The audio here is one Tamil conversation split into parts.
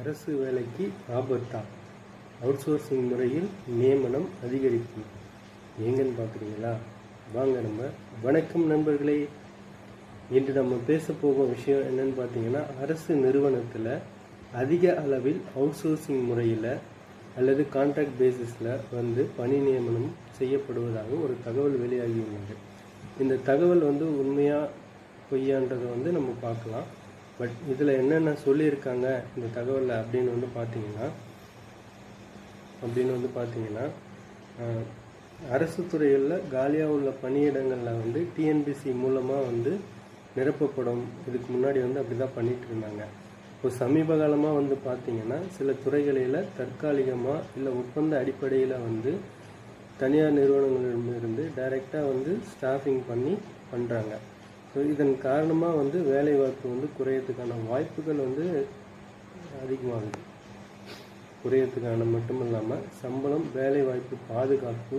அரசு வேலைக்கு ஆபத்தா? அவுட் சோர்சிங் முறையில் நியமனம் அதிகரிப்பு. எங்கன்னு பார்க்குறீங்களா? வாங்க நம்ம வணக்கம் நண்பர்களே. இன்று நம்ம பேச போகும் விஷயம் என்னன்னு பார்த்தீங்கன்னா, அரசு நிறுவனத்தில் அதிக அளவில் அவுட் சோர்சிங் முறையில் அல்லது கான்ட்ராக்ட் பேசிஸில் பணி நியமனம் செய்யப்படுவதாக ஒரு தகவல் வெளியாகியுள்ளது. இந்த தகவல் உண்மையாக பொய்யான்றதை நம்ம பார்க்கலாம். பட் இதில் என்னென்ன சொல்லியிருக்காங்க இந்த தகவலில் அப்படின்னு பார்த்தீங்கன்னா அரசு துறைகளில் காலியாக உள்ள பணியிடங்களில் டிஎன்பிசி மூலமாக நிரப்பப்படும். இதுக்கு முன்னாடி அப்படி தான் பண்ணிட்டு இருந்தாங்க. இப்போ சமீப காலமாக பார்த்தீங்கன்னா சில துறைகளில் தற்காலிகமாக இல்லை ஒப்பந்த அடிப்படையில் தனியார் நிறுவனங்களிடமிருந்து டைரெக்டாக ஸ்டாஃபிங் பண்ணி பண்ணுறாங்க. ஸோ இதன் காரணமாக வேலைவாய்ப்பு குறையறதுக்கான வாய்ப்புகள் அதிகமாகுது. குறையறதுக்கான மட்டும் இல்லாமல் சம்பளம், வேலைவாய்ப்பு, பாதுகாப்பு,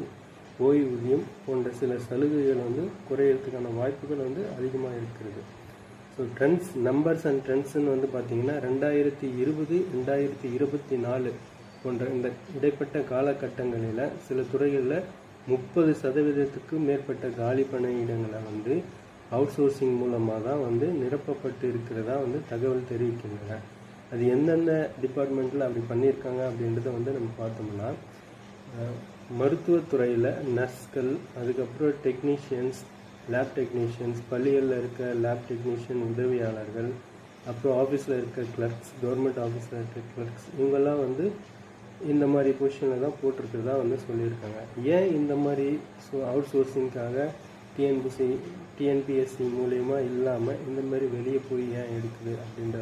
ஓய்வூதியம் போன்ற சில சலுகைகள் குறையறதுக்கான வாய்ப்புகள் அதிகமாக இருக்கிறது. ஸோ நம்பர்ஸ் அண்ட் ட்ரெண்ட்ஸ்ன்னு பார்த்தீங்கன்னா 2020, 2024 போன்ற இந்த இடைப்பட்ட காலகட்டங்களில் சில துறைகளில் 30% மேற்பட்ட காலி பணியிடங்களை அவுட் சோர்சிங் மூலமாக தான் நிரப்பப்பட்டு இருக்கிறதா தகவல் தெரிவிக்கின்றன. அது எந்தெந்த டிபார்ட்மெண்ட்டில் அப்படி பண்ணியிருக்காங்க அப்படின்றத நம்ம பார்த்தோம்னா, மருத்துவத்துறையில் நர்ஸ்கள், அதுக்கப்புறம் டெக்னீஷியன்ஸ், லேப் டெக்னீஷியன்ஸ், பள்ளிகளில் இருக்க லேப் டெக்னீஷியன் உதவியாளர்கள், அப்புறம் ஆஃபீஸில் இருக்க கிளர்க்ஸ், கவர்மெண்ட் ஆஃபீஸில் இருக்க கிளர்க்ஸ், இவங்கெல்லாம் இந்த மாதிரி பொசிஷனில் தான் போட்டிருக்கிறதா சொல்லியிருக்காங்க. ஏன் இந்த மாதிரி அவுட் சோர்சிங்காக டிஎன்பிஎஸ்சி மூலயமா இல்லாமல் இந்த மாதிரி வெளியே போய் ஏன் எடுக்குது அப்படின்ற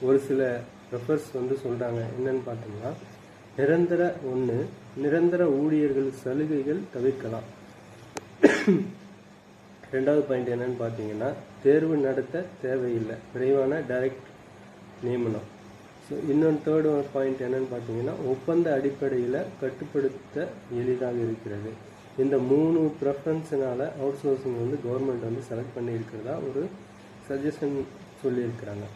ஒரு சில ரெஃபர்ஸ் சொல்கிறாங்க. என்னன்னு பார்த்தோம்னா, நிரந்தர ஊழியர்கள் சலுகைகள் தவிர்க்கலாம். ரெண்டாவது பாயிண்ட் என்னன்னு பார்த்தீங்கன்னா, தேர்வு நடத்த தேவையில்லை, விரைவான டைரக்ட் நியமனம். ஸோ இன்னொன்று தேர்டு பாயிண்ட் என்னன்னு பார்த்தீங்கன்னா, ஒப்பந்த அடிப்படையில் கட்டுப்படுத்த எளிதாக இருக்கிறது. இந்த 3 ப்ரெஃபரன்ஸினால் அவுட் சோர்சிங் கவர்மெண்ட் செலக்ட் பண்ணியிருக்கிறதா ஒரு சஜஷன் சொல்லியிருக்கிறாங்க.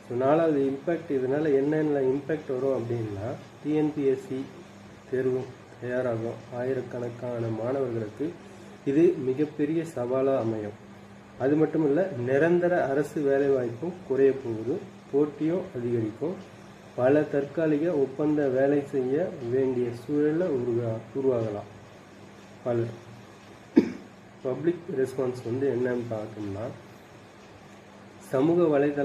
ஸோ 4வது இம்பேக்ட், இதனால் என்னென்ன இம்பேக்ட் வரும் அப்படின்னா, டிஎன்பிஎஸ்சி தேர்வு தயாராகும் ஆயிரக்கணக்கான மாணவர்களுக்கு இது மிகப்பெரிய சவாலாக அமையும். அது மட்டும் இல்லை, நிரந்தர அரசு வேலைவாய்ப்பும் குறைய போகுது, போட்டியும் அதிகரிக்கும், பல தற்காலிக ஒப்பந்த வேலை செய்ய வேண்டிய சூழலை உருவாகலாம். பப்ளிக் ரெஸ்பான்ஸ் என்னன்னு பார்த்தோம்னா, சமூக வலைதள